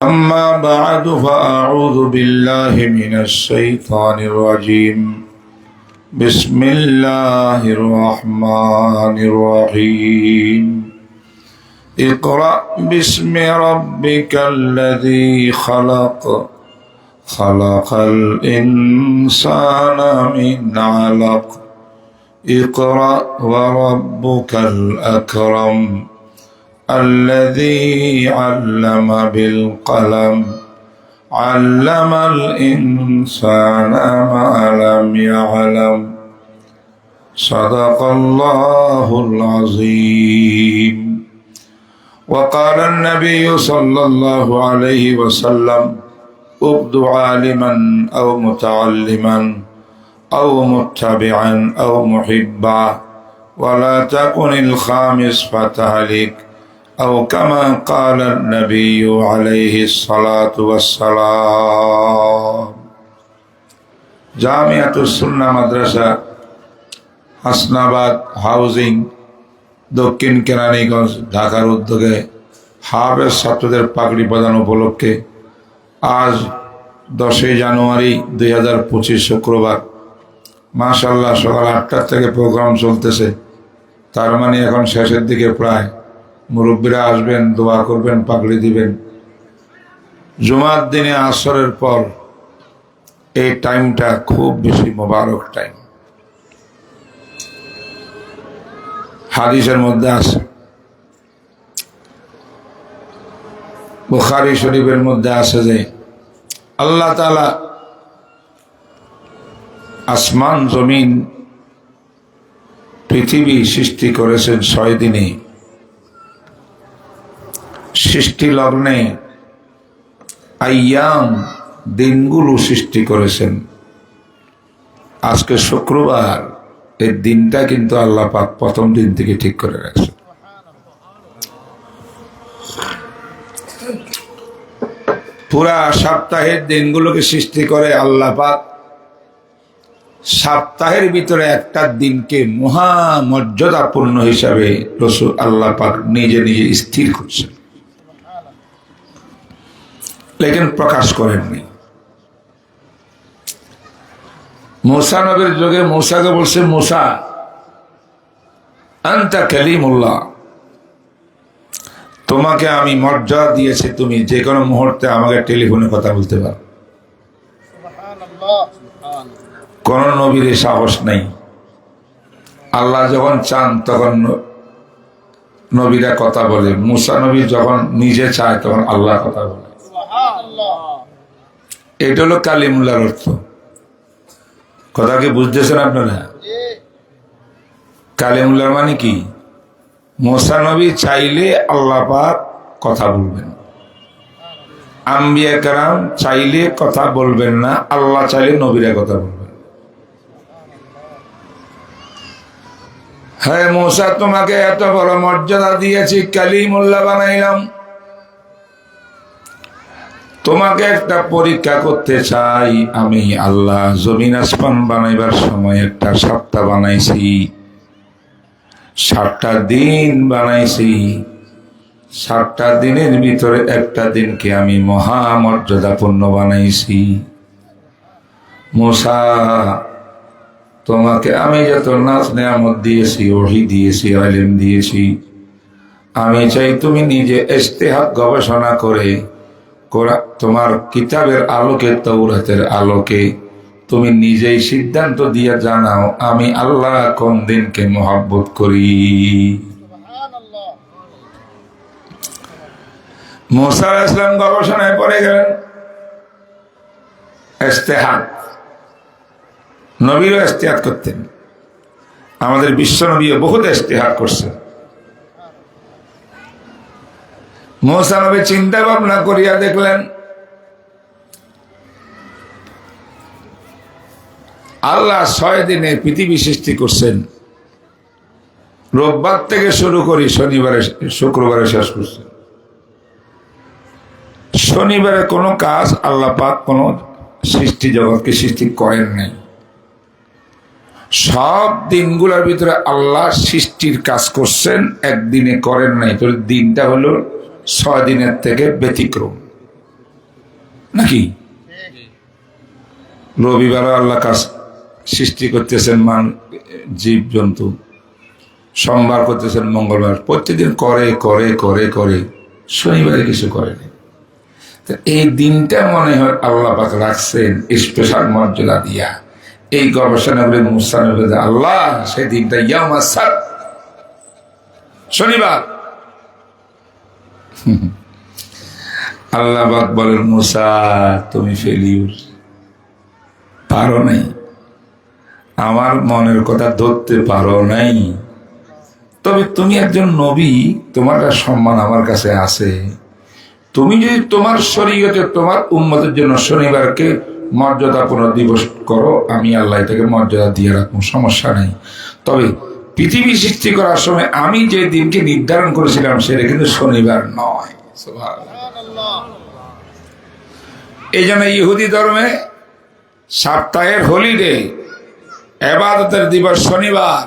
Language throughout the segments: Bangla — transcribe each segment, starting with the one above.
أما بعد فأعوذ بالله من الشيطان الرجيم بسم الله الرحمن الرحيم اقرأ باسم ربك الذي خلق خلق الإنسان من علق اقرأ وربك الأكرم الذي علم بالقلم علم الإنسان ما لم يعلم صدق الله العظيم. وقال النبي صلى الله عليه وسلم ابد عالما أو متعلما أو متبعا أو محبا ولا تكن الخامس فتهلك أو كما قال النبي عليه الصلاة والسلام. জামিয়াতুস সুন্নাহ মাদ্রাসা হাসনাবাদ হাউজিং দক্ষিণ কেরানীগঞ্জ ঢাকার উদ্যোগে হাফেজ ছাত্রদের পাগড়ি প্রদান উপলক্ষে আজ 10 জানুয়ারি 2025 শুক্রবার মাশাআল্লাহ সকাল 8টা থেকে প্রোগ্রাম চলতেছে। তার মানে এখন শেষের দিকে প্রায়। মুরব্বীরা আসবেন, দোয়া করবেন, পাগড়ি দিবেন। জুমার দিনে আসরের পর এই টাইমটা খুব বেশি মোবারক টাইম। হাদিসের মধ্যে আছে, বুখারী শরীফের মধ্যে আছে যে আল্লাহ তাআলা আসমান জমিন পৃথিবী সৃষ্টি করেছেন 6 দিনে। সৃষ্টি লগ্নে আইয়াম দিনগুলো সৃষ্টি করেছেন। আজকে শুক্রবার, এই দিনটা কিন্তু আল্লাহ পাক প্রথম দিন থেকে ঠিক করে রাখছেন। পুরা সপ্তাহের দিনগুলোকে সৃষ্টি করে আল্লাহ পাক সপ্তাহের ভিতরে একটা দিনকে মহামর্যাদাপূর্ণ হিসাবে রাসূল আল্লাহ পাক নিজে নিজে স্থির করছেন, লেকিন প্রকাশ করেননি। মূসা নবীর যুগে মূসাকে বলছে, মূসা আনতা কালিমুল্লাহ, তোমাকে আমি মর্যাদা দিয়েছি, তুমি যে কোনো মুহূর্তে আমাকে টেলিফোনে কথা বলতে পারো। কোন নবীর সাহস নেই। আল্লাহ যখন চান তখন নবীরা কথা বলে, মূসা নবী যখন নিজে চায় তখন আল্লাহ কথা বলে। এটা হলো কালিমুল্লাহর অর্থ। কথা কি বুঝতেছেন আপনারা? কালিমুল্লাহর মানে কি? মূসা নবী চাইলে আল্লাহ পাক কথা বলবেন, আম্বিয়া কেরাম চাইলে কথা বলবেন না, আল্লাহ চাইলে নবীরা কথা বলবেন। হ্যাঁ মূসা, তোমাকে এত বড় মর্যাদা দিয়েছি, কালিমুল্লাহ বানাইলাম, তোমাকে একটা পরীক্ষা করতে চাই। আমি আল্লাহ জমিন আসমান বানাইবার সময় একটা সপ্তাহ বানাইছি, 7টা দিন বানাইছি। 7টা দিনের ভিতরে একটা দিনকে আমি মহামর্যাদাপূর্ণ বানাইছি। মূসা, তোমাকে আমি যত নাজ নেয়ামত দিয়েছি, ওহী দিয়েছি, ইলম দিয়েছি, আমি চাই তুমি নিজে ইজতিহাদ গবেষণা করে তোমার কিতাবের আলোকে, তাওরাতের আলোকে তুমি নিজেই সিদ্ধান্ত দিয়ে জানাও আমি আল্লাহ কোন দিনকে মহব্বত করি। মূসা আলাইহিস সালাম গবেষণায় পড়ে গেলেন। ইজতিহাদ, নবীও ইজতিহাদ করতেন, আমাদের বিশ্ব নবী বহুত ইজতিহাদ করছেন। মূসা নবী চিন্তা ভাবনা করিয়া দেখলেন আল্লাহ 6 দিনে পৃথিবী সৃষ্টি করছেন, রোববার থেকে শুরু করি শুক্রবারে শেষ করছেন। শনিবারে কোনো কাজ আল্লাহ পাক কোনো সৃষ্টি জগৎকে সৃষ্টি করেন নাই। সব দিনগুলোর ভিতরে আল্লাহ সৃষ্টির কাজ করছেন, একদিনে করেন নাই। তোর দিনটা হলো 6 দিনের থেকে ব্যতিক্রম। নাকি? রবিবারও আল্লাহ কাজ সৃষ্টি করতেছেন জীব জন্তু, সোমবার করতেছেন, মঙ্গলবার, প্রত্যেকদিন করে করে করে করে শনিবারে কিছু করেনি। এই দিনটা মনে হয় আল্লাহ পাক রাখছেন স্পেশাল মর্যাদা দিয়া। এই গবেষণা করে মুসা নবী আল্লাহ সেই দিনটা ইয়াউমুস সাbt, শনিবার। আল্লাহ পাক বলেন মুসা তুমি ফেলিউর, পারো নাই, আমার মনের কথা ধরতে পারো নাই। তবে তুমি একজন নবী, তোমার সম্মান আমার কাছে আছে। তুমি যদি তোমার শরীয়তে তোমার উম্মতের জন্য শনিবারকে মর্যাদাপূর্ণ দিবস করো, আমি আল্লাহ এটাকে মর্যাদা দিয়ে রাখবো, সমস্যা নেই। তবে পৃথিবী সৃষ্টি করার সময় আমি যে দিনকে নির্ধারণ করেছিলাম সেটা কিন্তু শনিবার নয়। এই জন্য ইহুদি ধর্মে সপ্তাহের হলিডে, ইবাদতের দিবস শনিবার।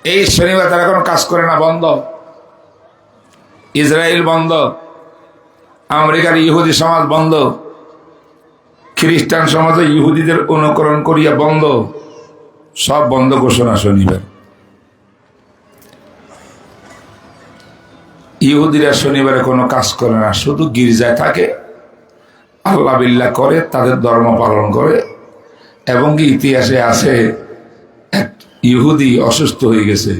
এই শনিবার তারা কোনো কাজ করে না, বন্ধ। ইসরায়েল বন্ধ, আমেরিকার ইহুদি সমাজ বন্ধ, খ্রিস্টান সমাজে ইহুদিদের অনুকরণ করিয়া বন্ধ, সব বন্ধ ঘোষণা শনিবার। ইহুদিরা শনিবারে কোনো কাজ করে না, শুধু গির্জায় থাকে, আল্লাহ বিল্লাহ করে, তাদের ধর্ম পালন করে। এবং কি ইতিহাসে আছে এক ইহুদি অসুস্থ হয়ে গেছে,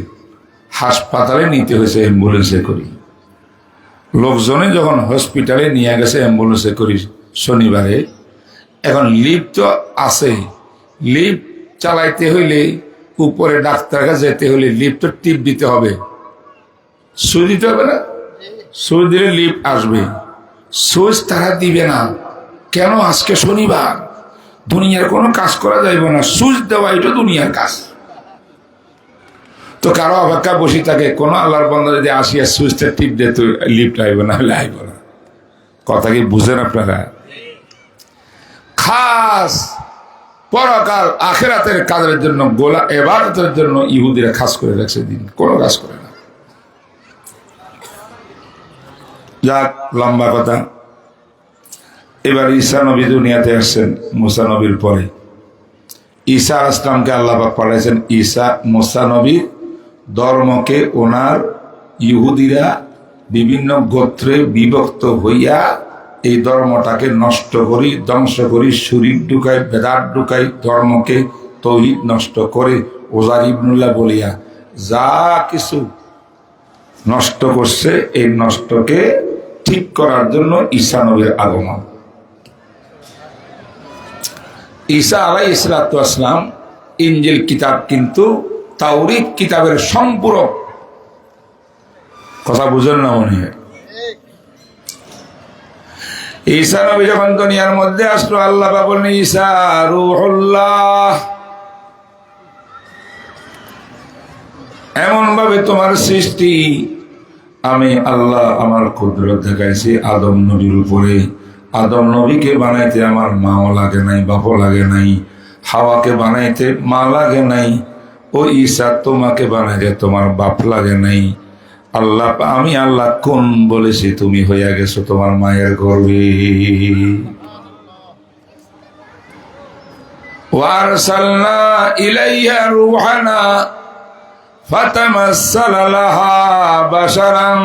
হাসপাতালে নিতে হয়েছে অ্যাম্বুলেন্সে করি। লোকজনে যখন হসপিটালে নিয়ে গেছে অ্যাম্বুলেন্সে করি শনিবারে, এখন লিফট তো আছে, লিফট চালাইতে হইলে উপরে ডাক্তার কাছে যেতে হলে লিফট তো টিপ দিতে হবে, সুইচ দিতে হবে না? সুইচ দিলে লিফট আসবে, সুইচ তারা দিবে না। কেন? আজকে শনিবার, দুনিয়ার কোনো কাজ করা যাইবে না, সুইচ দেওয়া এটা দুনিয়ার কাজ। তো কারো অপেক্ষা বসে থাকে, কোন আল্লাহর বান্দা যদি আসিয়া সুইচটা টিপ দেয় তো লিফট আইব, না হলে আইব না। কথা কি বুঝেন আপনারা? খাস পরকাল আখিরাতের কাজের জন্য, গোলা ইবাদতের জন্য ইহুদিরা খাস করে রাখছে দিন, কোনো কাজ করে না। যাক, লম্বা কথা। এবার ঈসা নবী দুনিয়াতে আসছেন মুসা নবীর পরে। ঈসা আলাইহিস সালামকে আল্লাহ পাক পাঠাইছেন। মুসা নবীর ধর্মকে ওনার ইহুদিরা বিভিন্ন গোত্রে বিভক্ত হইয়া এই ধর্মটাকে নষ্ট করি, ধ্বংস করি, শরীর ঢুকাই, বেদাত ঢুকাই, ধর্মকে তৌহিদ নষ্ট করে ওজার ইবনুল্লাহ বলিয়া যা কিছু নষ্ট করছে, এই নষ্টকে ঠিক করার জন্য ঈসা নবীর আগমন। ঈসা আলাইহিস সালাম ইনজিল কিতাব কিন্তু তাওরীত কিতাবের সম্পূরক। কথা বুঝেন না মনে হয়? ঈসা নবী যখন দুনিয়ার মধ্যে আসলো, আল্লাহ বলেন ঈসা রূহুল্লাহ, এমন ভাবে তোমার সৃষ্টি, আমি আল্লাহ আমার কুদরত দেখাইছি আদম নবীর উপরে। আদম নবীকে বানাইতে আমার মাও লাগে নাই, বাপও লাগে নাই। হাওয়াকে বানাইতে মা লাগে নাই। ও ঈসা তোমাকে বানাইতে তোমার বাপ লাগে নাই। আল্লাহ, আমি আল্লাহ কোন বলেছি তুমি হইয়া গেছো তোমার মায়ের গর্ভে। ওয়ারসালনা ইলাইহা রূহানা ফাতামাসসালা লাহা বাশারান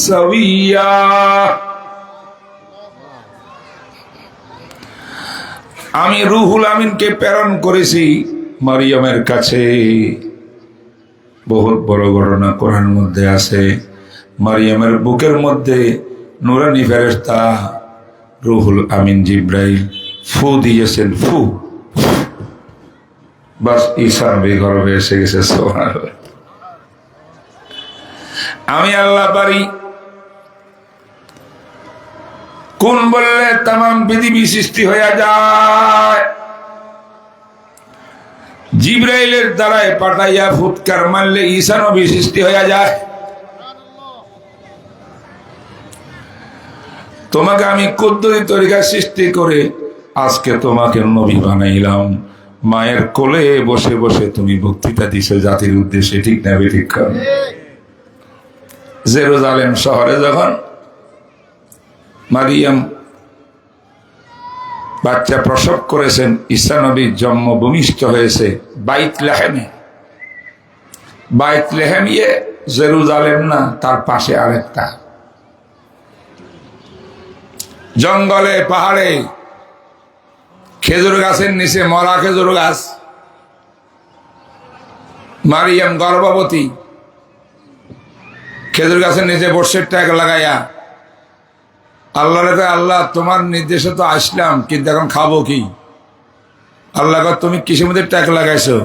সাওয়িয়া। আমি রুহুল আমিনকে প্রেরণ করেছি মারিয়ামের কাছে। বহুত বড় ঘটনা কোরআনের মধ্যে আছে। মারিয়ামের বুকের মধ্যে নূরানী ফেরেশতা রুহুল আমিন জিব্রাইল ফু দিয়েছেন, ফু, বাস ঈসা নবী গর্ভে এসে গেছে। সুবহানাল্লাহ। আমি আল্লাহ পারি, কোন বললে তামাম পৃথিবী সৃষ্টি হয়ে যায়। জিব্রাইলের দ্বারায় পাঠাইয়া ফুৎকার মারলে ঈসা নবী সৃষ্টি হয়ে যায়। তোমাকে আমি কুদরতি তরিকা সৃষ্টি করে আজকে তোমাকে নবী বানাইলাম। মায়ের কোলে বসে বসে তুমি বক্তৃতা দিছো জাতির উদ্দেশ্যে, ঠিক না বেঠিক? জেরুজালেম শহরে যখন মারিয়াম বাচ্চা প্রসব করেছেন, ঈসা নবী জন্মভূমিষ্ঠ হয়েছে বাইতলেহেমে। বাইতলেহেম জেরুজালেম না, তার পাশে আরেকটা জঙ্গলে পাহাড়ে খেজুর গাছের নিচে মরা খেজুর গাছ। মারিয়াম গর্ভবতী, খেজুর গাছের নিচে বর্ষের ট্যাগ লাগাইয়া আল্লাহ রে, আল্লাহ তোমার নির্দেশে তো আসলাম, কিন্তু এখন খাবো কি? আল্লাহ তুমি কিসের মধ্যে ট্যাগ লাগাইছো?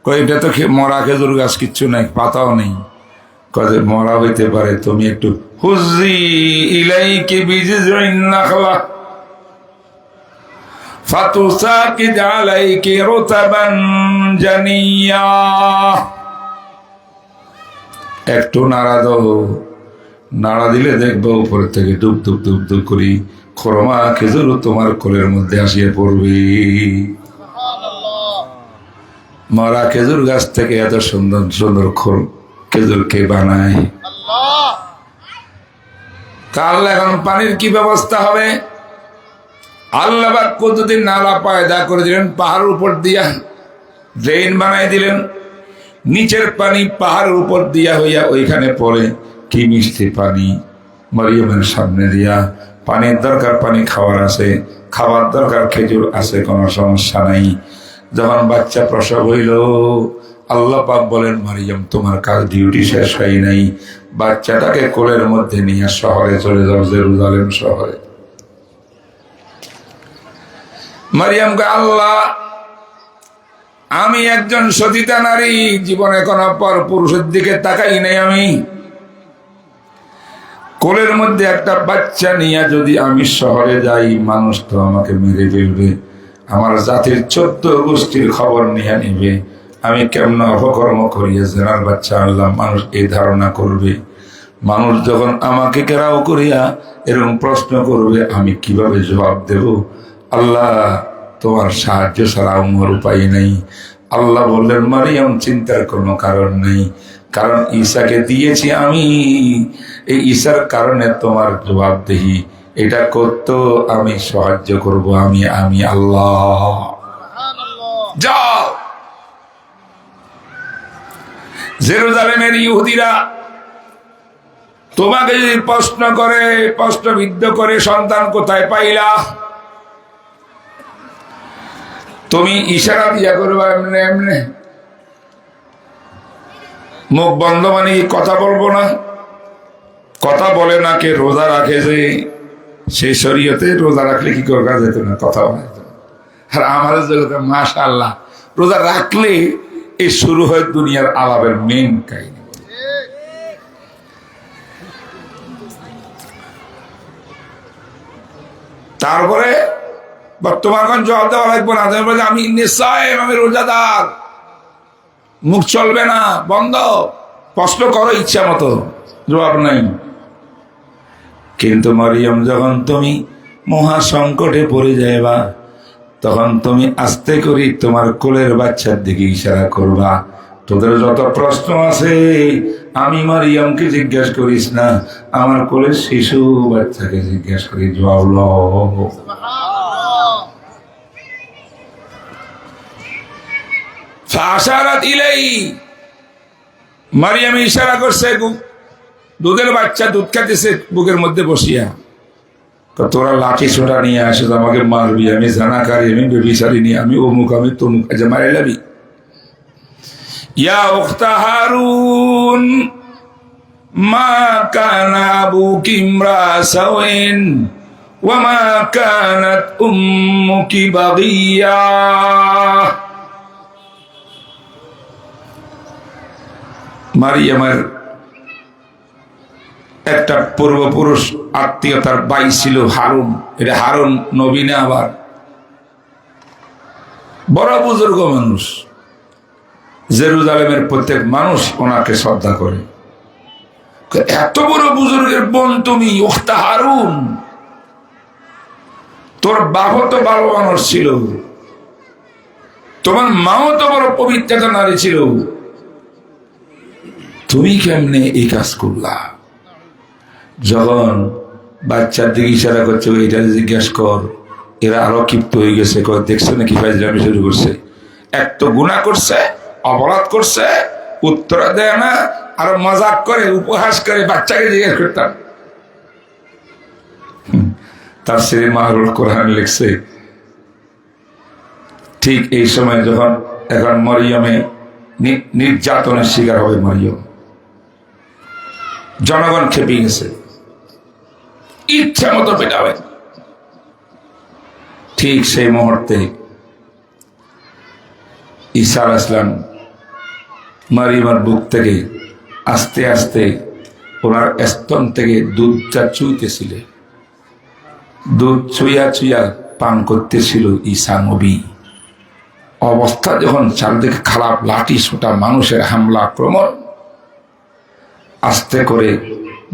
এটা তো মরা খেজুর গাছ, কিচ্ছু নাই, পাতাও নেই। কয়ে মরা হইতে পারে, তুমি একটু হুজি ইলাইকি বিজিজুইন নাখলা ফাতুসাকিদ আলাইকি রুতাবান জানিয়া। একটু নাড়া দাও, নাড়া দিলে দেখবো উপর থেকে ডুব ডুব ডুব ডুব করি খরমা খেজুর তোমার কোলের মধ্যে আসিয়ে পড়বে। মরা খেজুর গাছ থেকে এত সুন্দর সুন্দর খেজুর কে বানায়? তাহলে এখন পানির কি ব্যবস্থা হবে? আল্লাহ কতদিন নালা পায়দা করে দিলেন, পাহাড়ের উপর দিয়া ড্রেন বানাই দিলেন, নিচের পানি পাহাড়ের উপর দিয়া হইয়া ওইখানে পড়ে। কি মিষ্টি পানি! মরিয়মের সামনে দিয়া পানির দরকার, পানি খাওয়ার আছে, খাবার দরকার, খেজুর আছে, কোনো সমস্যা নাই। যখন বাচ্চা প্রসব হইল, আল্লাহ পাক বলেন, মারিয়াম তোমার কাজ ডিউটি শেষ হয় নাই, বাচ্চাটাকে কোলের মধ্যে নিয়ে শহরে চলে যাও, জেরুজালেম শহরে। মারিয়ামকে, আল্লাহ আমি একজন সতীতা নারী, জীবনে কোনো পর পুরুষের দিকে তাকাই নাই, আমি কোলের মধ্যে একটা বাচ্চা নিয়ে যদি আমি শহরে যাই, মানুষ তো আমাকে মেরে ফেলবে, আমার জাতির 14 গোষ্ঠীর খবর নিয়ে নিবে, আমি কেমন অপকর্ম করিয়া জেনার বাচ্চা আনলাম, মানুষ এই ধারণা করবে। মানুষ যখন আমাকে ঘেরাও করিয়া এরকম প্রশ্ন করবে, আমি কিভাবে জবাব দেব? আল্লাহ তোমার সাহায্য ছাড়া আমার উপায় নেই। আল্লাহ বললেন, মারিয়াম চিন্তার কোনো কারণ নেই, কারণ ঈসাকে দিয়েছি আমি, এই ঈসার কারণে তোমার জবাবদেহি এটা করতো, আমি সাহায্য করব, আমি আল্লাহ। যাও, জেরুজালেমের ইহুদিরা তোমাকে যদি প্রশ্ন করে, প্রশ্নবিদ্ধ করে, সন্তান কোথায় পাইলা, তুমি ইশারা দিয়া করবা এমনি এমনি, মুখ বন্ধ মানে কথা বলবো না। কথা বলে না কে? রোজা রাখে যে, সেই শরীয়তে রোজা রাখলে কি করে কাজ যেত না, কথা বলা যেত না। আর আমাদের জগতে মাশাআল্লাহ রোজা রাখলে এই শুরু হয় দুনিয়ার আলাপের মেন কাহিনী। তারপরে বর্তমান জবাব দেওয়া লাগবে না, আমি নিশ্চয় আমি রোজাদার, মুখ চলবে না, বন্ধ, প্রশ্ন করো ইচ্ছা মতো, জবাব নাই। কিন্তু মরিয়ম যখন তুমি মহা সংকটে পড়ে যাইবা, তখন তুমি আস্তে করে তোমার কোলের বাচ্চার দিকে ইশারা করবা। তোদের যত প্রশ্ন আছে আমি মরিয়মকে জিজ্ঞেস করিস না, আমার কোলের শিশু বাচ্চাকে জিজ্ঞেস করি, জবাব লও। মারিয়াম ইশারা করছে, দুধের বাচ্চা দুধ খাইতেছে বুকের মধ্যে বসিয়া, তোরা লাঠি ছোটা নিয়ে আসে আমাকে মারবি, আমি জানাকারী, আমি বেবিচারিনি, আমি অমুক, আমি তমুক, আজ মারে লাবি। ইয়া উখতা হারুন মা কানা আবুকি ইমরা সাওইন ওয়া মা কানাত উম্মুকি বাগিয়া। মারিয়ামের একটা পূর্বপুরুষ আত্মীয়তার ভাই ছিল হারুন। এটা হারুন নবী না, আবার বড় বুজুর্গ মানুষ, জেরুজালেমের প্রত্যেক মানুষ ওনাকে শ্রদ্ধা করে। এত বড় বুজুর্গের বোন তুমি, উখতা হারুন, তোর বাবা তো ভালো মানুষ ছিল, তোমার মাও তো বড় পবিত্রতা নারী ছিল, তুমি কেমনে এই কাজ করলা? যখন বাচ্চার দিকে ইশারা করছে, এটা জিজ্ঞেস কর, এরা আরো ক্ষিপ্ত হয়ে গেছে, দেখছে নাকি ফাইজলামি শুরু করছে, এক তো গুনাহ করছে, অপরাধ করছে, উত্তর দেয় না, আর মজাক করে, উপহাস করে, বাচ্চাকে জিজ্ঞেস করতাম। তার শ্রী মাহরুল কোরআন লিখছে, ঠিক এই সময় যখন এখন মরিয়মে নির্যাতনের শিকার হবে মরিয়ম, জনগণ খেপে গেছে, ইচ্ছা মতো পেটাবে। ঠিক সেই মুহূর্তে ঈসা আলাইহিস সালাম মারিয়ামের বুক থেকে আস্তে আস্তে ওনার স্তন থেকে দুধটা চুইতেছিল, দুধ চুইয়া চুইয়া পান করতেছিল ঈসা নবী। অবস্থা যখন চারদিকে খারাপ, লাঠি ছোটা, মানুষের হামলা আক্রমণ, আস্তে করে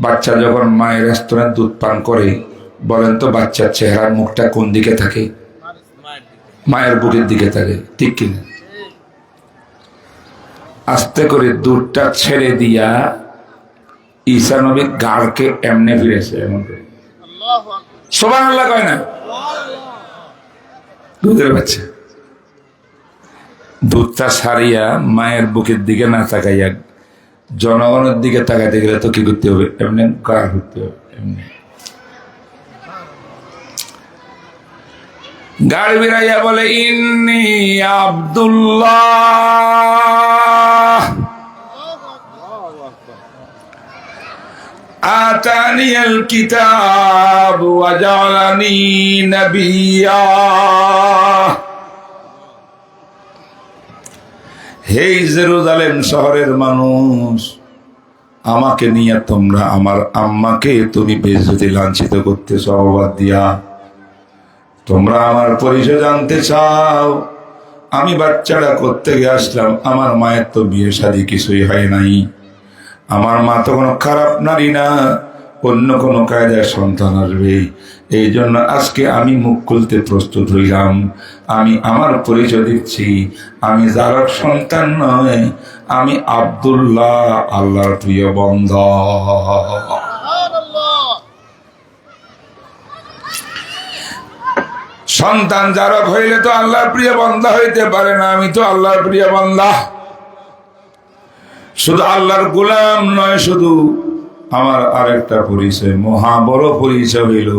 বাচ্চা যখন মায়ের স্তনে দুধ পান করে, বলেন তো বাচ্চার চেহারার মুখটা কোন দিকে থাকে? মায়ের বুকের দিকে থাকে, ঠিক কিনা? আস্তে করে দুধটা ছেড়ে দিয়া ঈসা নবী গাড়কে এমনে ফিরেছে, এমন করে সুবহানাল্লাহ কয় না? দুধের বাচ্চা দুধটা ছাড়িয়া মায়ের বুকের দিকে না তাকাইয়া জনগণের দিকে তাকাইতে গেলে তো কি করতে হবে? এমনি গাড় করতে হবে, এমনি গাড় বিরাইয়া বলে, ইন্নী আব্দুল্লাহ আতানিয়াল কিতাব ওয়া জাআলানি নাবিয়্যা। হে জেরুজালেম শহরের মানুষ, আমাকে নিয়ে তোমরা আমার আম্মাকে তুমি বেইজ্জতি লাঞ্ছিত করতেছ অবাদ দিয়া। তোমরা আমার পরিচয় জানতে চাও, আমি বাচ্চারা কোত্থেকে আসলাম? আমার মায়ের তো বিয়ে শাদী কিছুই হয় নাই, আমার মা তো কোনো খারাপ নারী না, অন্য কোনো কায়দায় সন্তান আসবে। এই জন্য আজকে আমি মুখ খুলতে প্রস্তুত হইলাম, আমি আমার পরিচয় দিচ্ছি, আমি যারার সন্তান নয়, আমি আব্দুল্লাহ, আল্লাহর প্রিয় বান্দা। সন্তান যারক হইলে তো আল্লাহর প্রিয় বান্দা হইতে পারে না, আমি তো আল্লাহর প্রিয় বান্দা। শুধু আল্লাহর গোলাম নয়, শুধু আমার আরেকটা পরিচয়, মহা বড় পরিচয় হইল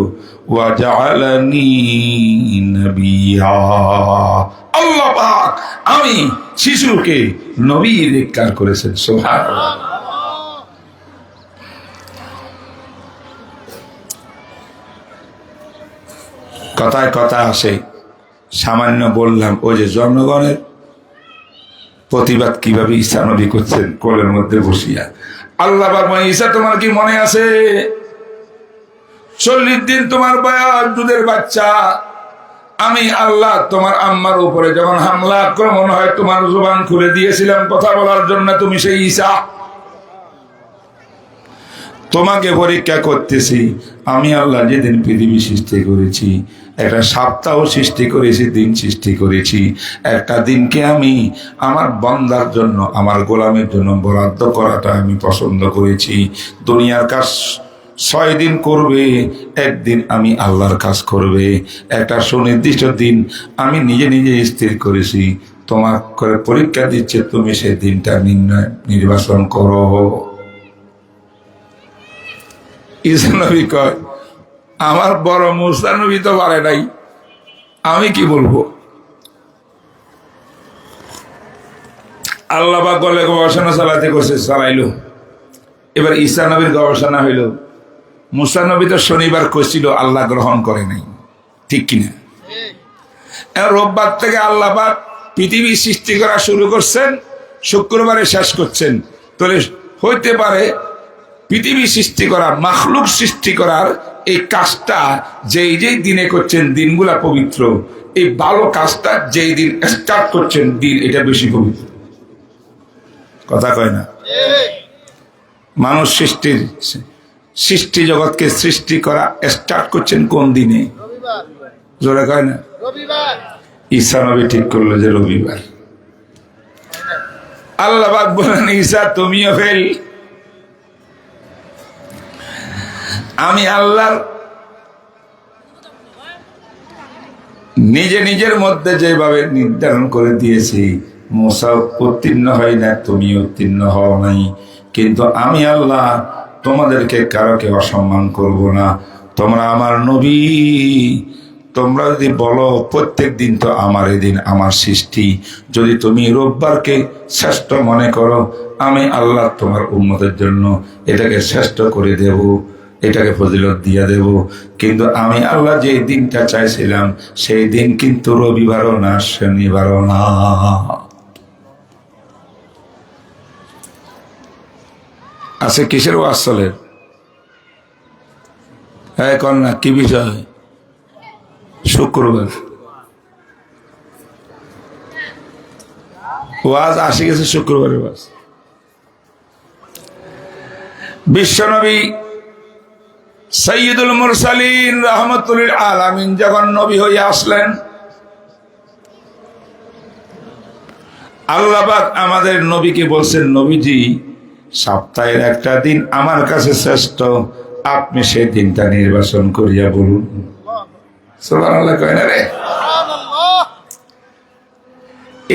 ওয়া জাআলানি নাবিয়্যা। আল্লাহ পাক আমি শিশুকে নবী নির্ধারণ করেছেন। সুবহানাল্লাহ। কথায় কথা আসে, সামান্য বললাম ওই যে জনগণের প্রতিবাদ কিভাবে ঈসা নবী করছেন কোলের মধ্যে বসিয়া। আল্লাহ পাক বলেন, ঈসা তোমার কি মনে আছে 40 দিন তোমার বয়স, দুধের বাচ্চা, আমি আল্লাহ তোমার আম্মার উপরে যখন হামলা আক্রমণ হয় তোমার জবান খুলে দিয়েছিলাম কথা বলার জন্য, তুমি সেই ঈসা। তোমাকে পরীক্ষা করতেছি, আমি আল্লাহ যেদিন পৃথিবী সৃষ্টি করেছি, একটা সপ্তাহ সৃষ্টি করেছি, দিন সৃষ্টি করেছি, একটা দিনকে আমি আমার বান্দার জন্য, আমার গোলামের জন্য বরাদ্দ করাটা আমি পছন্দ করেছি। দুনিয়ার কাজ 6 দিন করবে, একদিন আমি আল্লাহর কাজ করবে, একটা সুনির্দিষ্ট দিন আমি নিজে নিজে স্থির করেছি। তোমার করে পরীক্ষা দিচ্ছে, তুমি সেই দিনটা নির্বাচন করো। ঈসা নবী কয়, আমার বড় মুসা নবী তো পারে নাই, আমি কি বলবো? আল্লাহ পাক বলে গবেষণা চালাতে করছে, চালাইলো। এবার ঈসা নবীর গবেষণা হইল, মুসা নবী তো শনিবার কইছিল, আল্লাহ গ্রহণ করে নাই, ঠিক কিনা? রোববার থেকে আল্লাহ পাক পৃথিবী সৃষ্টি করা শুরু করছেন, শুক্রবারে শেষ করছেন। তাহলে হইতে পারে পৃথিবী সৃষ্টি করা, মাখলুক সৃষ্টি করার এই কাজটা যেই যেই দিনে করছেন, দিনগুলা পবিত্র। এই ভালো কাজটা যেই দিন স্টার্ট করছেন, দিন এটা বেশি পবিত্র। কথা কয় না? মানুষ সৃষ্টি জগৎকে সৃষ্টি করা স্টার্ট করছেন কোন দিনে? জোরে কয় না? ঈসা নবী ঠিক করলো যে রবিবার। আল্লাহ পাক বলেন, ঈসা তুমিও ফেল। আমি আল্লাহর নিজে নিজের মধ্যে যেভাবে নির্ধারণ করে দিয়েছি, মুসা উত্তীর্ণ হয় না, তুমি উত্তীর্ণ হও নাই, কিন্তু আমি আল্লাহ তোমাদেরকে কারোকে অসম্মান করব না। তোমরা আমার নবী, তোমরা যদি বলো প্রত্যেক দিন তো আমার এই দিন, আমার সৃষ্টি, যদি তুমি রোববারকে শ্রেষ্ঠ মনে করো, আমি আল্লাহ তোমার উম্মতের জন্য এটাকে শ্রেষ্ঠ করে দেব, এটাকে ফজিলত দিয়ে দেব। কিন্তু আমি আল্লাহ যে দিনটা চাইছিলাম সেই দিন কিন্তু রবিবারও না, শনিবারও না। আছে কিসের ওয়াজ চলে? হ্যাঁ কন্যা, কি বিষয়? শুক্রবার ওয়াজ আসে গেছে, শুক্রবারের ওয়াজ। বিশ্বনবী সাইয়্যিদুল মুরসালিন রাহমাতুল লিল আলামিন যখন নবী হয়ে আসলেন, আল্লাহ পাক আমাদের নবীকে বলছেন, নবীজি সপ্তাহের একটা দিন আমার কাছে শ্রেষ্ঠ, আপনি সেই দিনটা নির্বাচন করিয়া বলুন। সুবহানাল্লাহ কয় না রে?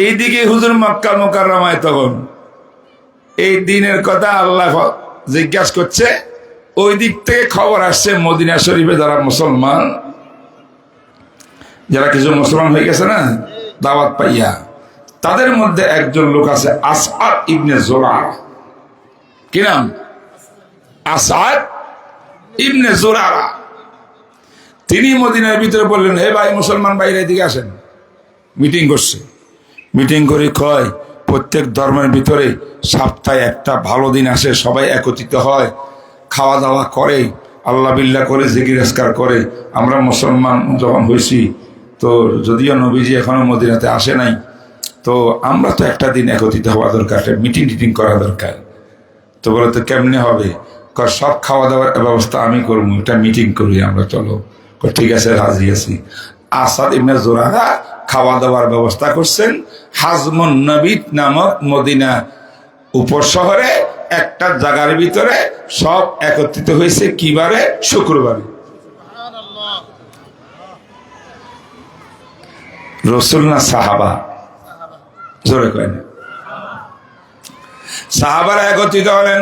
এইদিকে হুজুর মক্কা মুকাররমায় তখন এই দিনের কথা আল্লাহ জিজ্ঞাসা করছে, ওই দিক থেকে খবর আসছে মদিনা শরীফে যারা মুসলমান, যারা কিছু মুসলমান হয়ে গেছে না দাওয়াত পাইয়া, তাদের মধ্যে একজন লোক আছে আসআদ ইবনে জুরারা। কি নাম? আসআদ ইবনে জুরারা। তিনি মদিনার ভিতরে বললেন, হে ভাই মুসলমান ভাইরা এদিকে আসেন। মিটিং করছে, মিটিং করে কয় প্রত্যেক ধর্মের ভিতরে সপ্তাহে একটা ভালো দিন আসে, সবাই একত্রিত হয়, খাওয়া দাওয়া করে, আল্লাহ বিল্লাহ করে, জিকির আজকার করে। আমরা মুসলমান যখন হয়েছি, তো যদিও নবীজি এখনো মদিনাতে আসে নাই, তো আমরা তো একটা দিন একত্রিত হওয়া দরকার, মিটিং টিটিং করা দরকার। তো বলে তো কেমনে হবে? সব খাওয়া দাওয়ার ব্যবস্থা আমি করবো, একটা মিটিং করি আমরা, চলো। ঠিক আছে, রাজি আছি। আসাদ ইবনে জুরারা খাওয়া দাওয়ার ব্যবস্থা করছেন হাজমুন নবী নামক মদিনা উপশহরে একটা জায়গার ভিতরে, সব একত্রিত হয়েছে কিবারে? শুক্রবারে। রসুল না সাহাবা? জোরে কয় না? সাহাবারা একত্রিত হলেন,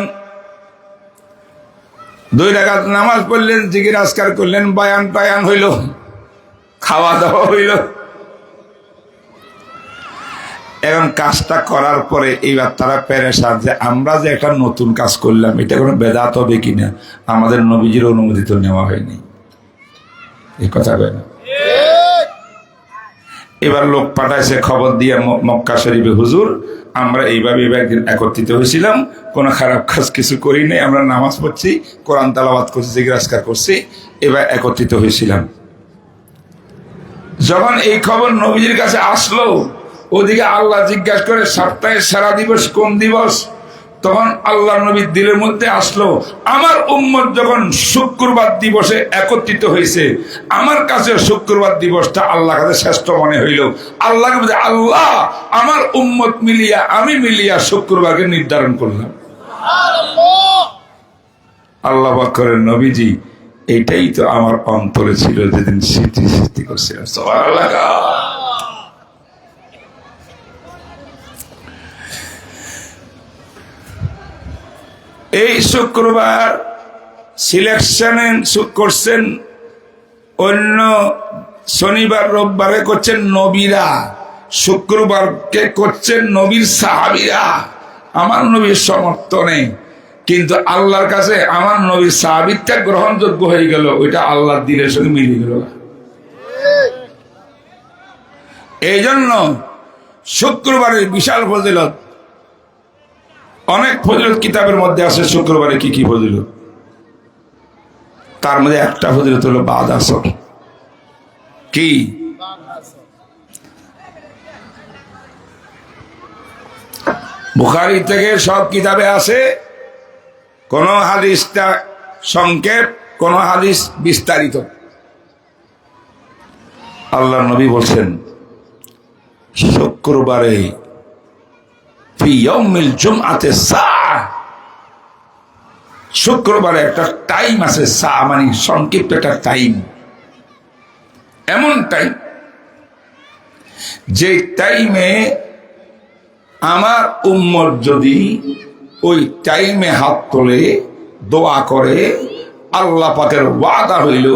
2 রাকাত নামাজ পড়লেন, জিকির আজকার করলেন, বয়ান টায়ান হইল, খাওয়া দাওয়া হইল। এখন কাজটা করার পরে এইবার তারা পেরেশান যে আমরা যে একটা নতুন কাজ করলাম, এটা কোনো বেদাত হবে কিনা, আমাদের নবীজির অনুমতি তো নেওয়া হয়নি। এই কথা কয় না? এবার লোক পাঠাইছে খবর দিয়ে মক্কা শরীফে, হুজুর আমরা এইভাবে একদিন একত্রিত হয়েছিলাম, কোনো খারাপ কাজ কিছু করি নাই, আমরা নামাজ পড়ছি, কোরআন তেলাওয়াত করছি, জিকির আজকার করছি, এবার একত্রিত হয়েছিলাম। যখন এই খবর নবীজির কাছে আসলো, ওদিকে আল্লাহ জিজ্ঞাসা করে সপ্তাহের সারা দিবস কোন দিবস? তখন আল্লাহ নবীর দিলের মধ্যে আসলো, আমার উম্মত যখন শুক্রবার দিবসে একত্রিত হয়েছে, আমার কাছে শুক্রবার দিবসটা আল্লাহ কাছে শ্রেষ্ঠ মনে হইল। আল্লাহকে বলছে, আল্লাহ আমার উম্মত মিলিয়া, আমি মিলিয়া শুক্রবারকে নির্ধারণ করলাম। আল্লাহ পাক করেন, নবীজি এটাই তো আমার অন্তরে ছিল যেদিন সৃষ্টি করছিলাম। সুবহানাল্লাহ। এই শুক্রবার সিলেকশন করছেন, অন্য শনিবার রোববারে করছেন নবীরা, শুক্রবারকে করছেন নবীর সাহাবীরা, আমার নবীর সমর্থনে। কিন্তু আল্লাহর কাছে আমার নবীর সাহাবীটা গ্রহণযোগ্য হয়ে গেল, ওইটা আল্লাহর দিলের সঙ্গে মিলে গেল। এই জন্য শুক্রবারের বিশাল ফজিলত, অনেক ফজিলত কিতাবের মধ্যে আছে। শুক্রবারে কি কি ফজিলত, তার মধ্যে একটা ফজিলত হলো বাদ আসর। কি? বুখারী থেকে সব কিতাবে আছে, কোন হাদিসটা সংক্ষেপ, কোন হাদিস বিস্তারিত। আল্লাহ নবী বলছেন শুক্রবারে ফি ইয়াউমিল জুমআতি সাআহ, শুক্রবারে একটা টাইম আছে, সাআ মানে সংক্ষিপ্ত একটা টাইম, এমন টাইম যে টাইমে আমার উম্মত যদি ওই টাইমে হাত তোলে দোয়া করে, আল্লাহ পাকের ওয়াদা হইল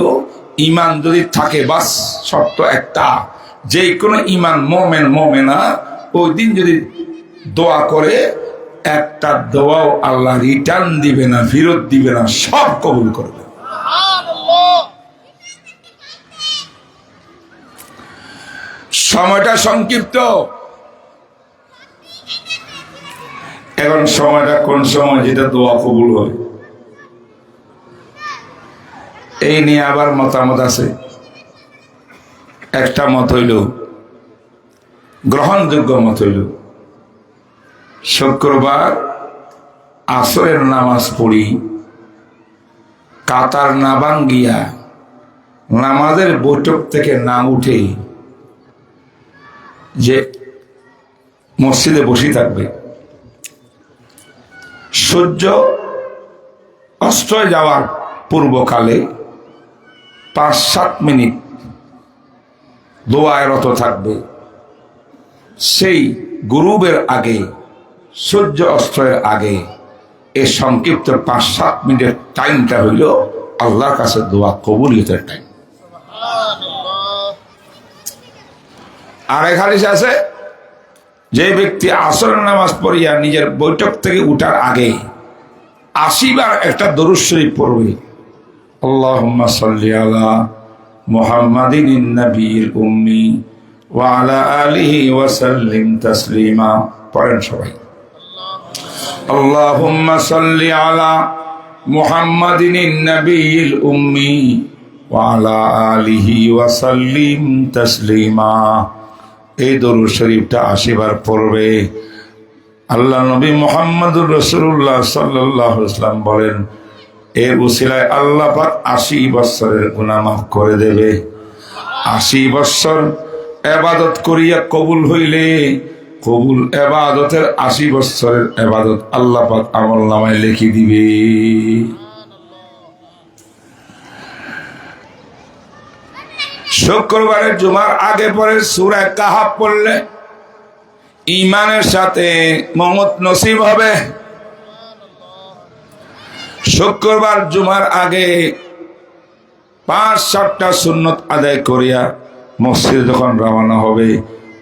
ঈমান যদি থাকে, বাস শর্ত একটা, যে কোনো ঈমান মুমিন মুমিনা ওই দিন যদি দোয়া করে একটা দোয়াও আল্লাহ রিটার্ন দিবে না, ফেরত দিবে না, সব কবুল করবে। সময়টা সংক্ষিপ্ত। এখন সময়টা কোন সময় যেটা দোয়া কবুল হয়, এই নিয়ে আবার মতামত আছে। একটা মত হইল, গ্রহণযোগ্য মত হইল, শুক্রবার আসরের নামাজ পড়ি, কাতার না ভাঙ্গিয়া নামাজের বৈঠক থেকে না উঠে যে মসজিদে বসে থাকবে, সূর্য অস্ত যাওয়ার পূর্বকালে 5-7 মিনিট দোয়ায় রত থাকবে, সেই গুরুবের আগে, সূর্য অস্তের আগে এই সংক্ষিপ্ত 5-7 মিনিটের টাইমটা হইল আল্লাহর কাছে দোয়া কবুলিয়তের টাইম। আরেক হাদিস আছে, যে ব্যক্তি আসরের নামাজ পড়িয়া নিজের বৈঠক থেকে উঠার আগে 80 বার একটা দরুদ শরীফ পড়বে, আল্লাহুম্মা সাল্লি আলা মুহাম্মাদিন নবিয়্যিল উম্মি ওয়া আলা আলিহি ওয়া সাল্লিম তাসলিমা। পড়েন সবাই, আল্লাহুম্মা সাল্লি আলা মুহাম্মাদিন নবিয়্যিল উম্মি ওয়া আলা আলিহি ওয়া সাল্লিম তাসলিমা। এই দরুদ শরীফটা 80 বার পড়বে। আল্লাহ নবী মুহাম্মদুর রাসূলুল্লাহ সাল্লাল্লাহু আলাইহি ওয়াসাল্লাম বলেন, এর উসিলায় আল্লাহ পাক 80 বছরের গুনাহ মাফ করে দেবে। 80 বছর ইবাদত করিয়া কবুল হইলে, কবুল ইবাদতের 80 বছরের ইবাদত আল্লাহ পাক আমলনামায় লিখে দিবে। শুক্রবারের জুমার আগে পরে সূরা কাহাফ পড়লে ঈমানের সাথে মওত নসিব হবে। শুক্রবার জুমার আগে 5-7টা সুন্নত আদায় করিয়া মসজিদে যখন রওনা হবে,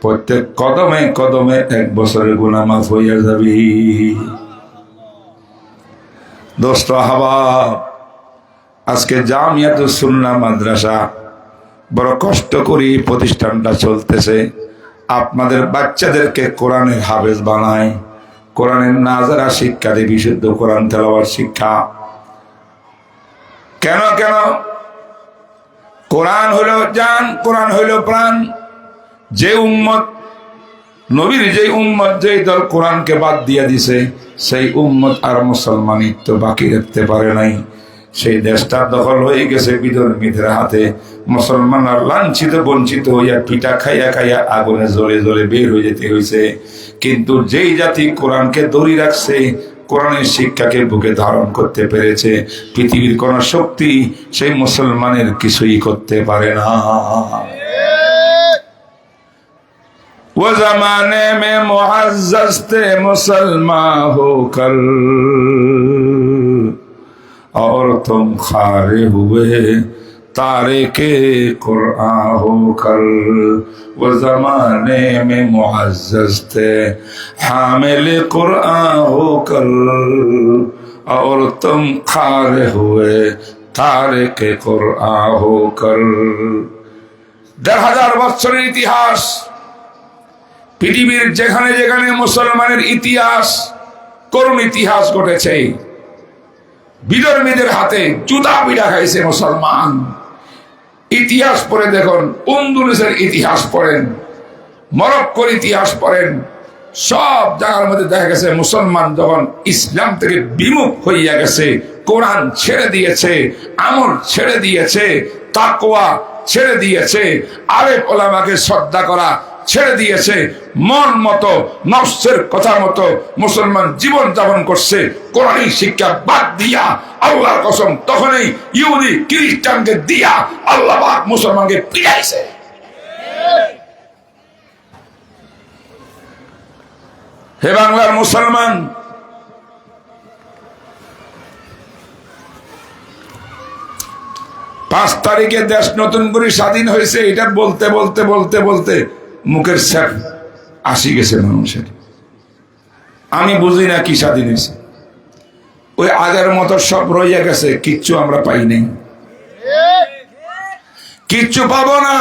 প্রত্যেক কদমে কদমে 1 বছরের গুনাহ মাফ হইয়া যাবে। দোস্ত আহবাব, আজকে জামিয়াতুস সুন্নাহ মাদ্রাসা বড় কষ্ট করে প্রতিষ্ঠানটা চলতেছে। আপনাদের বাচ্চাদেরকে কোরআনের হাফেজ বানায়, কোরআনের নাজারা শিক্ষা দিয়ে, বিশুদ্ধ কোরআন তেলাওয়াত শিক্ষা। কেন কেন? কোরআন হইল জান, কোরআন হইল প্রাণ। যে উম্মত, নবীর যে উম্মত, যেই দল কোরআনকে বাদ দিয়ে দিছে, সেই উম্মত আর মুসলমানিত্ব বাকি রাখতে পারে নাই। সেই দেশটা দখল হয়ে গেছে বিধর্মীদের হাতে। মুসলমানরা লাঞ্ছিত বঞ্চিত হইয়া পিঠা খাইয়া খাইয়া আগুনে জ্বলে জ্বলে বের হয়ে যেতে হয়েছে। কিন্তু যেই জাতি কোরআনকে ধরে রাখছে, কোরআনের শিক্ষাকে বুকে ধারণ করতে পেরেছে, পৃথিবীর কোন শক্তি সেই মুসলমানের কিছুই করতে পারে না। वो जमाने में मुअज़्ज़ज़ थे मुसलमान होकर, और तुम खारे हुए तारे के कुरान होकर। वो जमाने में मुअज़्ज़ज़ थे हामिल कुरान होकर, और तुम खारे हुए तारे के कुरान होकर। 1000 বছরের ইতিহাস, পৃথিবীর যেখানে যেখানে মুসলমানের ইতিহাস, করুণ ইতিহাস ঘটেছে, বিধর্মীদের হাতে জুতা পিটা খাইছে মুসলমান। ইতিহাস পড়ে দেখুন, আন্দলুসের ইতিহাস পড়েন, মরক্কোর ইতিহাস পড়েন, সব জায়গার মধ্যে দেখা গেছে মুসলমান যখন ইসলাম থেকে বিমুখ হইয়া গেছে, কোরআন ছেড়ে দিয়েছে, আমল ছেড়ে দিয়েছে, তাকওয়া ছেড়ে দিয়েছে, আলেম ওলামাকে শ্রদ্ধা করা ছেড়ে দিয়েছে, মন মতো নফসের কথা মতো মুসলমান জীবন যাপন করছে, কোরআনী শিক্ষা বাদ দিয়া, আল্লাহর কসম তখনই ইহুদি খ্রিস্টানকে দিয়া আল্লাহ পাক মুসলমানকে পিটাইছে। হে বাংলার মুসলমান, 5 তারিখে দেশ নতুন করে স্বাধীন হয়েছে, এটা বলতে বলতে বলতে বলতে মুখের স্যাপ আসি গেছে মানুষের। আমি বুঝি না কি স্বাধীন হয়েছে, ওই আগের মতো সব রইয়া গেছে, কিচ্ছু আমরা পাই নাই, কিচ্ছু পাবো না।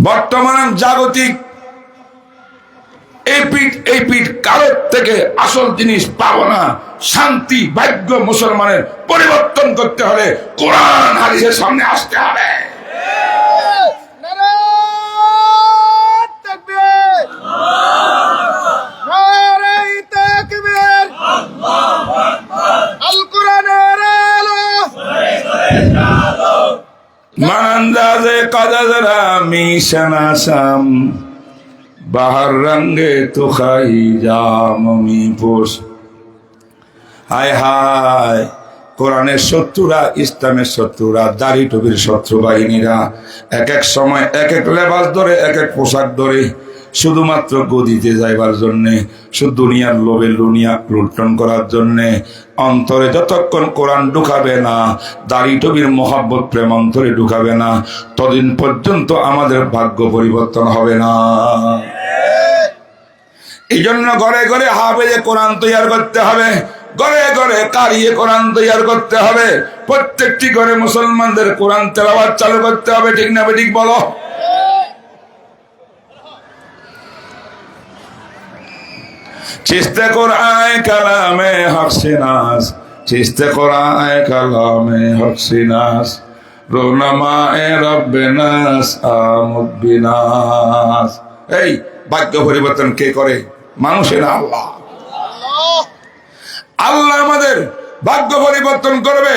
বর্তমান জাগতিক এই পিঠ কারোর থেকে আসল জিনিস পাবো না। শান্তি ভাগ্য মুসলমানের পরিবর্তন করতে হলে কোরআন হাদিসের সামনে আসতে হবে। মানন্দাজে কাদাজরা মিশনাসাম বাহার রঙ্গে তো খাই জামি পোষ। হায় হায়, কোরআনের শত্রুরা, ইসলামের শত্রুরা, দাড়ি টুপির শত্রু বাহিনীরা এক এক সময় এক এক লেবাস ধরে, এক এক পোশাক ধরে, শুধুমাত্র গদিতে যাইবার জন্যে, শুধু দুনিয়ার লোভে দুনিয়া লুণ্ঠন করার জন্যে অন্তরে যতক্ষণ কোরআন ঢুকাবে না, দাড়ি টুপির মহাব্বত প্রেম অন্তরে ঢুকাবে না, ততদিন পর্যন্ত আমাদের ভাগ্য পরিবর্তন হবে না। এই জন্য ঘরে ঘরে হাফেজে কোরআন তৈরি করতে হবে, ঘরে ঘরে কারিয়ে কোরআন তৈরি করতে হবে, প্রত্যেকটি ঘরে মুসলমানদের কোরআন তেলাওয়াত চালু করতে হবে। ঠিক না বেঠিক বলো? চিস্তে কোরআন কালামে হক সিনাস, চিস্তে কোরআন কালামে হক সিনাস, রুনামায়ে রব্বিনাস আমুদ্দিনাস। এই ভাগ্য পরিবর্তন কে করে? মানুষের আল্লাহ। আল্লাহ আমাদের ভাগ্য পরিবর্তন করবে,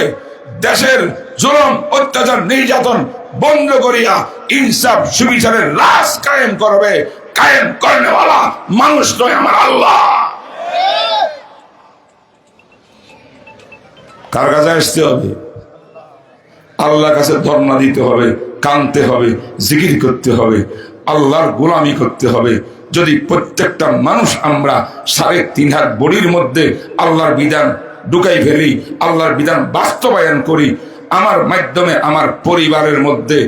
দেশের জুলুম অত্যাচার নির্যাতন বন্ধ করিয়া ইনসাফ সুবিচারের রাজ কায়েম করবে। কায়েম করেনেওয়ালা মানুষ নয়, আমার আল্লাহ। কার কাছে আসতে হবে? আল্লাহর কাছে ধর্ণা দিতে হবে, কাঁদতে হবে, জিকির করতে হবে, আল্লাহর গোলামি করতে হবে। যদি প্রত্যেকটা মানুষ আমরা 3.5 হাত বডির মধ্যে আল্লাহর বিধান ঢুকাই ফেলি, আল্লাহর বিধান বাস্তবায়ন করি, আমার মাধ্যমে আমার পরিবারের মধ্যে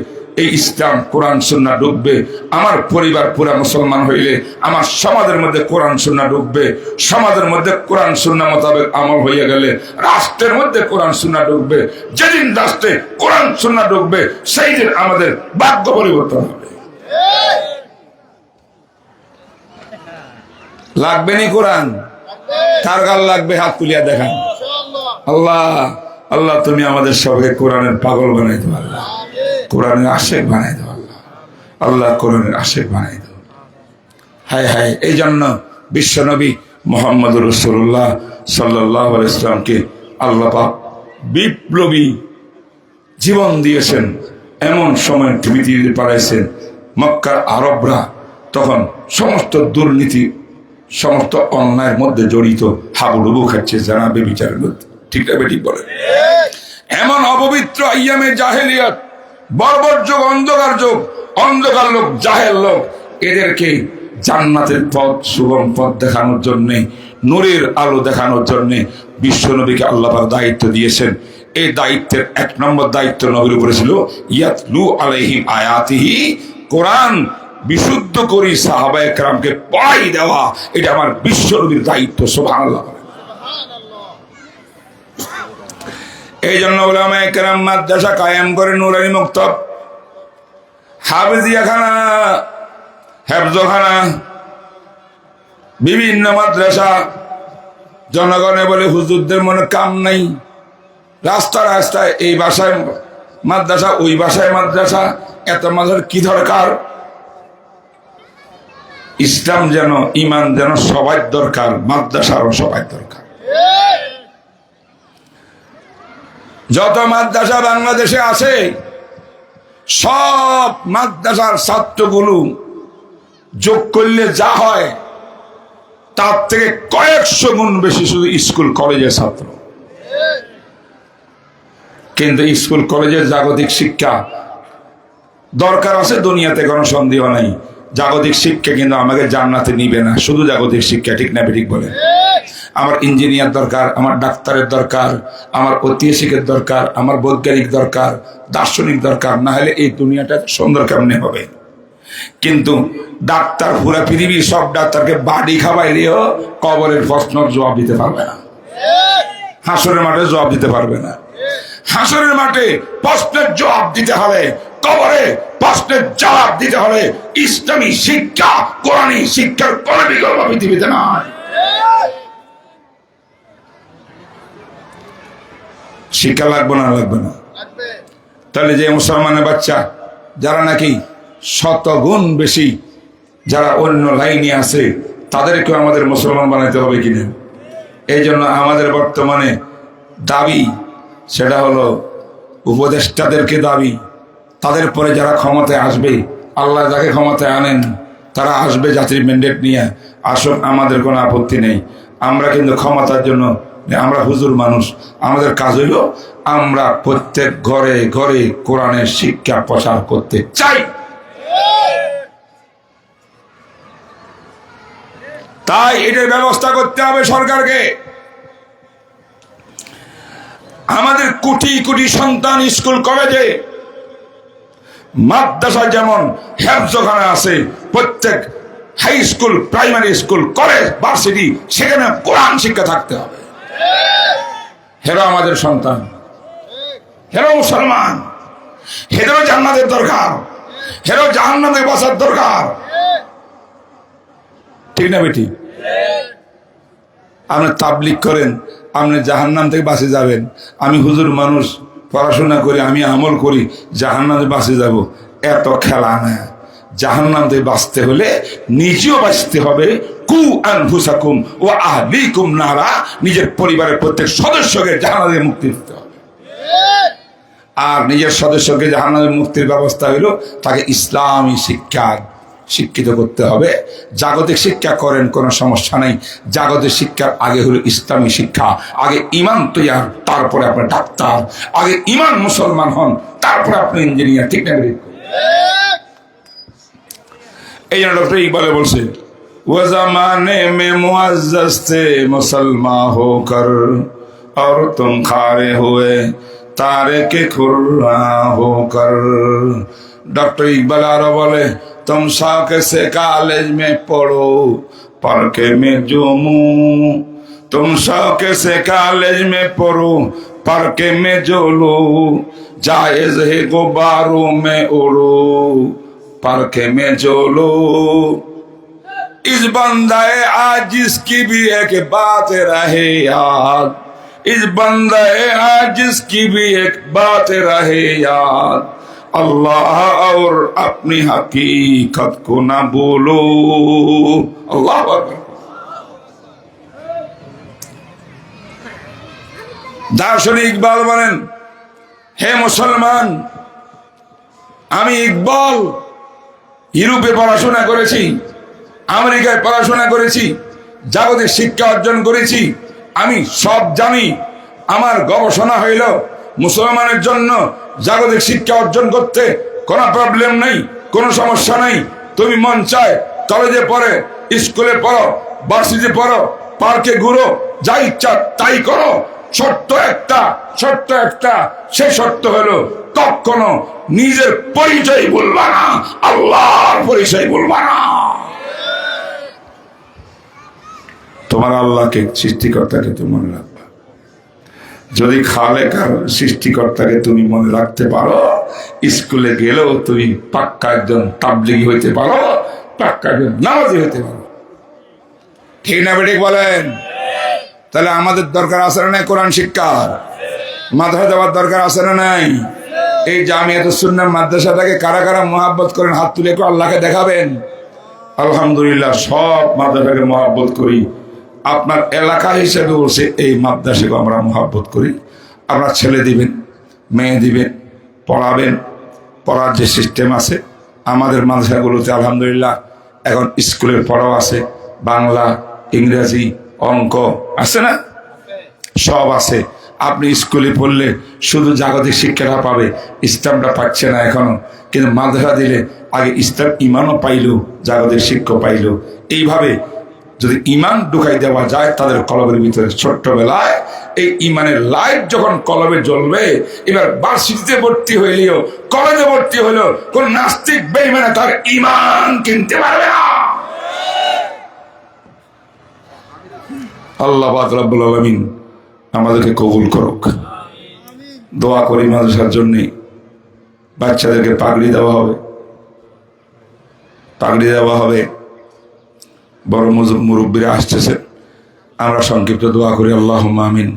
এই ইসলাম কোরআন সুন্নাহ ঢুকবে। আমার পরিবার পুরা মুসলমান হইলে আমার সমাজের মধ্যে কোরআন সুন্নাহ ঢুকবে। সমাজের মধ্যে কোরআন সুন্নাহ মোতাবেক আমল হয়ে গেলে রাষ্ট্রের মধ্যে কোরআন সুন্নাহ ঢুকবে। যেদিন রাষ্ট্রে কোরআন সুন্নাহ ঢুকবে, সেই দিন আমাদের ভাগ্য পরিবর্তন হবে। লাগবে নি কোরআন? কার কার লাগবে হাত তুলিয়া দেখান। আল্লাহ আল্লাহ, তুমি আমাদের সবাইকে কোরআনের পাগল বানাই দাও আল্লাহ, কোরআনের আশেক বানাই দাও আল্লাহ, আল্লাহ কোরআনের আশেক বানাই দাও। হায় হায়, এই জন্য বিশ্বনবী মুহাম্মদ রাসূলুল্লাহ সাল্লাল্লাহু আলাইহি ওয়াসাল্লামকে আল্লাহ পাক বিপ্লবী জীবন দিয়েছেন। এমন সময় পৃথিবীতে পাঠাইছেন, মক্কার আরবরা তখন সমস্ত দুর্নীতি, সমস্ত অন্যায়ের মধ্যে জড়িত, হাবুডুবু খাচ্ছে, জানাবে বিচারের মধ্যে। ঠিক না বেঠিক বলে? এমন অপবিত্র আইয়ামে জাহেলিয়াত, বর্বর যুগ, অন্ধকার যুগ, অন্ধকার লোক, জাহেল লোক, এদেরকে জান্নাতের পথ, সুগম পথ দেখানোর জন্য, নূরের আলো দেখানোর জন্য বিশ্বনবীকে আল্লাহ পাক দায়িত্ব দিয়েছেন। এই দায়িত্বের 1 নম্বর দায়িত্ব নবীর উপরে ছিল ইয়াতলু আলাইহিম আয়াতিহি, কোরআন বিশুদ্ধ করি সাহাবায়ে কেরামকে পড়াই দেওয়া। এটা আমার বিশ্বনবীর দায়িত্ব। সুবহানাল্লাহ। এই জন্য উলামায়ে কেরাম মাদ্রাসা কায়েম করে, নুরানি মক্তব, হাফেজিয়াখানা, হেফজখানা, বিভিন্ন মাদ্রাসা। জনগণে বলে হুজুরদের মনে কাম নাই, রাস্তা রাস্তায় এই ভাষায় মাদ্রাসা, ওই ভাষায় মাদ্রাসা, এত মাদ্রাসার কি দরকার? ইসলাম যেন, ইমান যেন সবার দরকার, মাদ্রাসারও সবার দরকার। যত মাদ্রাসা বাংলাদেশে আছে, সব মাদ্রাসার ছাত্রগুলো যোগ করলে যা হয় তার থেকে কয়েকশো গুণ বেশি শুধু স্কুল কলেজের ছাত্র। কিন্তু স্কুল কলেজের জাগতিক শিক্ষা দরকার আছে দুনিয়াতে, কোনো সন্দেহ নাই। জাগতিক শিক্ষা কিন্তু আমাকে জান্নাতে নিবে না, শুধু জাগতিক শিক্ষা, ঠিক না ঠিক বলে? আমার ইঞ্জিনিয়ার দরকার, আমার ডাক্তারের দরকার, আমার ঐতিহাসিকের দরকার, আমার বৈজ্ঞানিক দরকার, দার্শনিক দরকার, না হলে এই দুনিয়াটা সুন্দর কেমনে হবে? কিন্তু ডাক্তার পুরা পৃথিবীর সব ডাক্তারকে বাড়ি খাওয়াইলেও কবরের প্রশ্নের জবাব দিতে পারবে না, হাসরের মাঠে জবাব দিতে পারবে না। হাসরের মাঠে প্রশ্নের জবাব দিতে হবে, কবরে প্রশ্নের জবাব দিতে হবে। ইসলামী শিক্ষা, কোরআনী শিক্ষার কোন বিকল্প পৃথিবীতে নয়। শিক্ষা লাগবে না? লাগবে না। তাহলে যে মুসলমানের বাচ্চা যারা নাকি শতগুণ বেশি যারা অন্য লাইনে আছে, তাদেরকে আমাদের মুসলমান বানাইতে হবে কিনা? এই জন্য আমাদের বর্তমানে দাবি, সেটা হলো উপদেষ্টাদেরকে দাবি, তাদের পরে যারা ক্ষমতায় আসবে, আল্লাহ যাকে ক্ষমতায় আনেন তারা আসবে জাতির ম্যান্ডেট নিয়ে, আসুন, আমাদের কোনো আপত্তি নেই। আমরা কিন্তু ক্ষমতার জন্য, আমরা হুজুর মানুষ, আমাদের কাজ হইল আমরা প্রত্যেক ঘরে ঘরে কোরআনের শিক্ষা প্রচার করতে চাই। তাই এটার ব্যবস্থা করতে হবে সরকারকে। আমাদের কোটি কোটি সন্তান স্কুল কলেজে মাদ্রাসা যেমন হেফজখানা আছে, প্রত্যেক high school, primary school, college, varsity, সেখানে কোরআন শিক্ষা থাকতে হবে। হেরো আমাদের সন্তান, হেরো মুসলমান, হেরো জান্নাতের দরকার, হেরো জাহান্নামে বাঁচার দরকার, ঠিক না বেটি? আপনি তাবলিগ করেন, আপনি জাহান্নাম থেকে বাঁচে যাবেন। আমি হুজুর মানুষ, পড়াশোনা করি, আমি আমল করি, জাহান্নামে বাঁচে যাব, এত খেলা না। জাহান্নাম থেকে বাঁচতে হলে নিজেও বাঁচতে হবে। কু আনফুসাকুম ওয়া আহলিকুম নারা, নিজের পরিবারের প্রত্যেক সদস্যকে জাহান্নাম থেকে মুক্তি দিতে হবে। আর নিজের সদস্যকে জাহান্নাম থেকে মুক্তির ব্যবস্থা হইল তাকে ইসলামী শিক্ষা শিক্ষিত করতে হবে। জাগতিক শিক্ষা করেন, কোনো সমস্যা নেই। জাগতিক শিক্ষার আগে হলো ইসলামী শিক্ষা। আগে ইমান তৈয়ার, তারপরে আপনার ডাক্তার। আগে ইমান মুসলমান হন, তারপরে আপনি ইঞ্জিনিয়ার, ঠিক না? এই জন্য ডক্টর ইকবালে বলছে, वो जमाने में मुअज़्ज़ज़ थे मुसलमान होकर और तुम खारे हुए तारे के खुर्रा होकर। डॉक्टर इकबाल आरो बोले, तुम शौक़ से कॉलेज में पढ़ो पढ़के में जुमू, तुम शौक़ से कॉलेज में पढ़ो पढ़के में जोलो, जायज़ है गुब्बारों में उड़ो पढ़के में जोलो। इस बंदाए आज जिसकी भी एक बात रहे याद, इस बंदाए आज जिसकी भी एक बात रहे याद, अल्लाह और अपनी हकीकत को ना बोलो। अल्लाह अकबर। दार्शनिक इकबाल বলেন, হে মুসলমান, আমি ইকবাল ইউরোপে পড়াশোনা করেছি, আমেরিকায় পড়াশোনা করেছি, জাগতিক শিক্ষা অর্জন করেছি, আমি সব জানি। আমার গবেষণা হইল মুসলমানের জন্য জাগতিক শিক্ষা অর্জন করতে কোনো প্রবলেম নেই, কোনো সমস্যা নেই। তুমি মন চায় কলেজে পড়ে, স্কুলে পড়ো, ভার্সিটি পড়ো, পার্কে ঘুরো, যা ইচ্ছা তাই করো। শর্ত একটা, সেই শর্ত হলো কখনো নিজের পরিচয় বলবা না, আল্লাহর পরিচয় বলবা না। তোমার আল্লাহকে, সৃষ্টিকর্তাকে তুমি মনে রাখবা। যদি খালেক আর সৃষ্টিকর্তাকে তুমি মনে রাখতে পারো, স্কুলে গেলেও তুমি পাক্কা একজন তাবলিগী হইতে পারো, পাক্কা একজন নামাজি হইতে পারো, ঠিক না বেঠিক বলেন? তাহলে আমাদের দরকার আছে না নাই কোরআন শিক্ষার? মাদ্রাসা যাওয়ার দরকার আছে না নাই? এই জামিয়াতুস সুন্নাহ মাদ্রাসাটাকে কারা কারা মহাব্বত করেন হাত তুলে একটু আল্লাহকে দেখাবেন। আলহামদুলিল্লাহ, সব মাদ্রাসাকে মহাব্বত করি। আপনার এলাকা হিসেবে বলছে এই মাদ্রাসাকে আমরা মহাব্বত করি। আপনার ছেলে দিবেন, মেয়ে দিবেন, পড়াবেন, পড়ার যে সিস্টেম আছে আমাদের মাদ্রাসাগুলোতে আলহামদুলিল্লাহ এখন স্কুলের পড়াও আছে, বাংলা, ইংরেজি, অঙ্ক আছে না, সব আছে। আপনি স্কুলে পড়লে শুধু জাগতিক শিক্ষাটা পাবে, ইসলামটা পাচ্ছে না এখনো। কিন্তু মাদ্রাসা দিলে আগে ইসলাম ইমানও পাইল, জাগতিক শিক্ষা পাইল। এইভাবে যদি ইমান ঢুকাই দেওয়া যায় তাদের কলবের ভিতরে ছোট্টবেলায়, এই ইমানের লাইট যখন কলবে জ্বলবে, এবার ভার্সিটিতে ভর্তি হইলেও কলেজে ভর্তি হইলেও কোন নাস্তিক বেঈমানে তার ইমান কিনতে পারবে না। আল্লাহ পাক রব্বুল আলামিন আমাদেরকে কবুল করুক। দোয়া করি মাদ্রাসার জন্যে। বাচ্চাদেরকে পাগড়ি দেওয়া হবে, পাগড়ি দেওয়া হবে। বড় মুরব্বীরা আসতেছে, আমরা সংক্ষিপ্ত দোয়া করি। আল্লাহুম্মা আমিন।